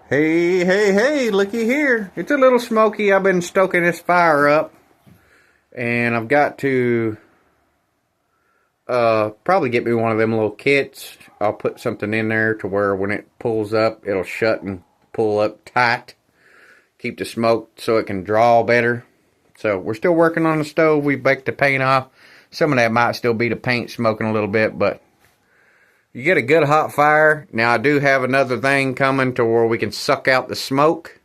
Hey, hey, hey, looky here. It's a little smoky. I've been stoking this fire up. And I've got to probably get me one of them little kits. I'll put something in there to where when it pulls up, it'll shut and pull up tight. Keep the smoke so it can draw better. So we're still working on the stove. We baked the paint off. Some of that might still be the paint smoking a little bit, but you get a good hot fire. Now I do have another thing coming to where we can suck out the smoke,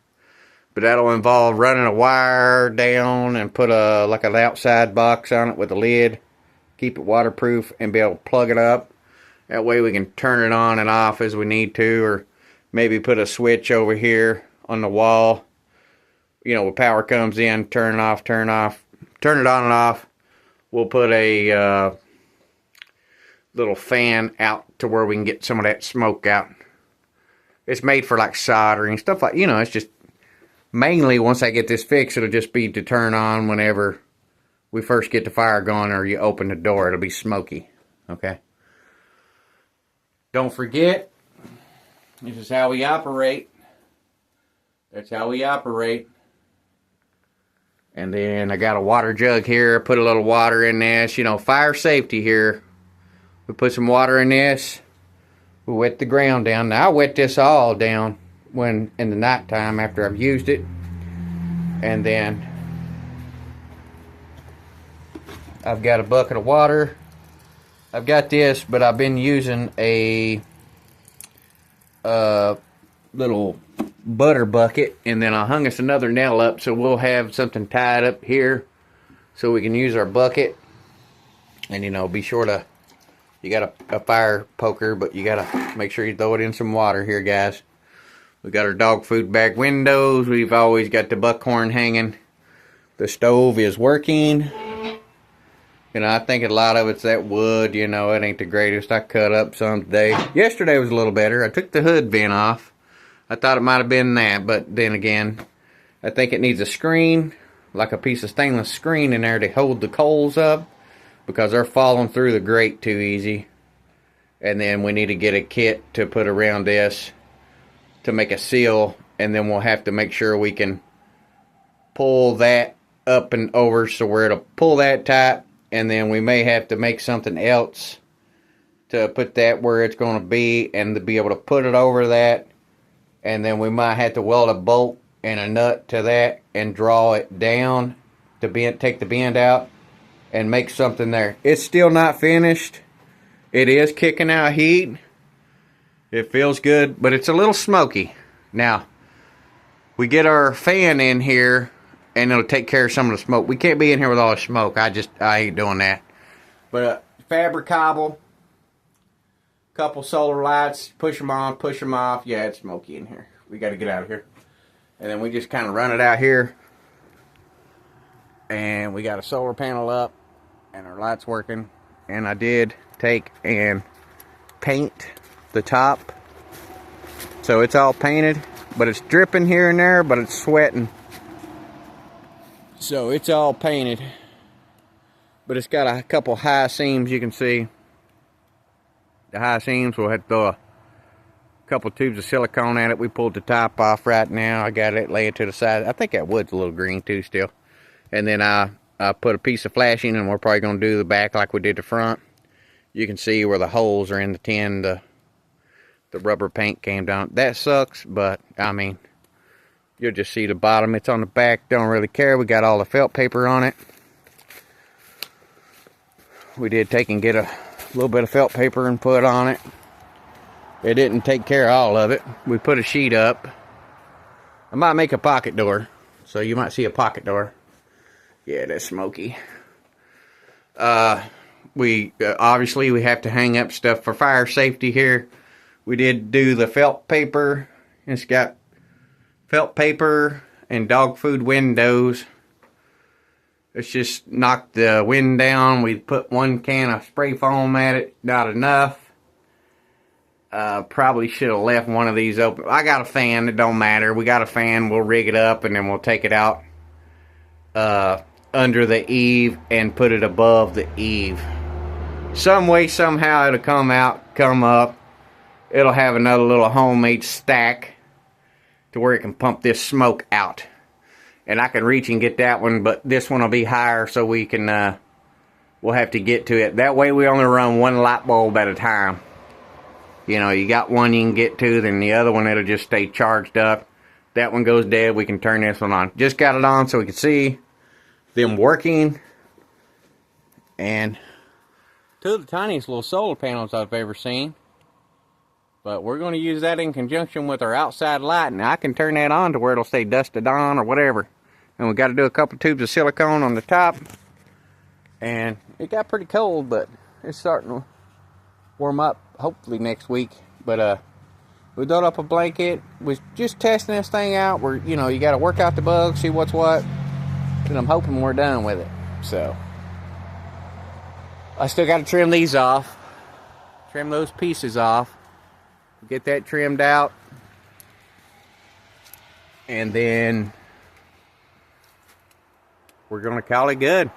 but that'll involve running a wire down and put a like an outside box on it with a lid, keep it waterproof, and be able to plug it up. That way we can turn it on and off as we need to, or maybe put a switch over here on the wall. You know, when power comes in, turn it off, turn it on and off. We'll put a little fan out to where we can get some of that smoke out. It's made for like soldering stuff like, you know, it's just mainly once I get this fixed, it'll just be to turn on whenever we first get the fire going or you open the door. It'll be smoky. Okay. Don't forget, this is how we operate. That's how we operate. And then I got a water jug here. Put a little water in this. You know, fire safety here. We put some water in this. We wet the ground down. Now I wet this all down when in the nighttime after I've used it. And then I've got a bucket of water. I've got this, but I've been using a little butter bucket, and then I hung us another nail up so we'll have something tied up here so we can use our bucket. And you know, be sure to, you got a fire poker, but you gotta make sure you throw it in some water here, guys. We got our dog food bag windows. We've always got the buckhorn hanging. The stove is working. You know, I think a lot of it's that wood. You know, it ain't the greatest. I cut up some today. Yesterday was a little better. I took the hood vent off. I thought it might have been that, but then again, I think it needs a screen, like a piece of stainless screen in there to hold the coals up, because they're falling through the grate too easy. And then we need to get a kit to put around this to make a seal, and then we'll have to make sure we can pull that up and over so where it'll pull that tight, and then we may have to make something else to put that where it's going to be and to be able to put it over that. And then we might have to weld a bolt and a nut to that and draw it down to take the bend out and make something there. It's still not finished. It is kicking out heat. It feels good, but it's a little smoky. Now, we get our fan in here and it'll take care of some of the smoke. We can't be in here with all the smoke. I ain't doing that. But fabric cobble, couple solar lights, push them on, push them off. Yeah, it's smoky in here. We got to get out of here. And then we just kind of run it out here. And we got a solar panel up and our lights working. And I did take and paint the top. So it's all painted, but it's dripping here and there, but it's sweating. So it's all painted. But it's got a couple high seams you can see. The high seams, we'll have to throw a couple tubes of silicone at it. We pulled the top off right now. I got it laid to the side. I think that wood's a little green too still. And then I put a piece of flashing, and we're probably going to do the back like we did the front. You can see where the holes are in the tin. The rubber paint came down. That sucks, but I mean, you'll just see the bottom. It's on the back. Don't really care. We got all the felt paper on it. We did take and get a little bit of felt paper and put on it. It didn't take care of all of it. We put a sheet up. I might make a pocket door, so you might see a pocket door. Yeah, that's smoky. Obviously we have to hang up stuff for fire safety here. We did do the felt paper. It's got felt paper and dog food windows. Let's just knock the wind down. We put one can of spray foam at it. Not enough. Probably should have left one of these open. I got a fan. It don't matter. We got a fan. We'll rig it up and then we'll take it out under the eave and put it above the eave. Some way, somehow, it'll come up. It'll have another little homemade stack to where it can pump this smoke out. And I can reach and get that one, but this one will be higher, so we can, we'll have to get to it. That way we only run one light bulb at a time. You know, you got one you can get to, then the other one it'll just stay charged up. That one goes dead, we can turn this one on. Just got it on so we can see them working. And two of the tiniest little solar panels I've ever seen. But we're going to use that in conjunction with our outside light, and I can turn that on to where it'll say dusk to dawn or whatever. And we got to do a couple tubes of silicone on the top. And it got pretty cold, but it's starting to warm up hopefully next week. But we built up a blanket. We're just testing this thing out. We're, you know, you got to work out the bugs, see what's what. And I'm hoping we're done with it. So I still got to trim these off. Trim those pieces off. Get that trimmed out. And then we're going to call it good.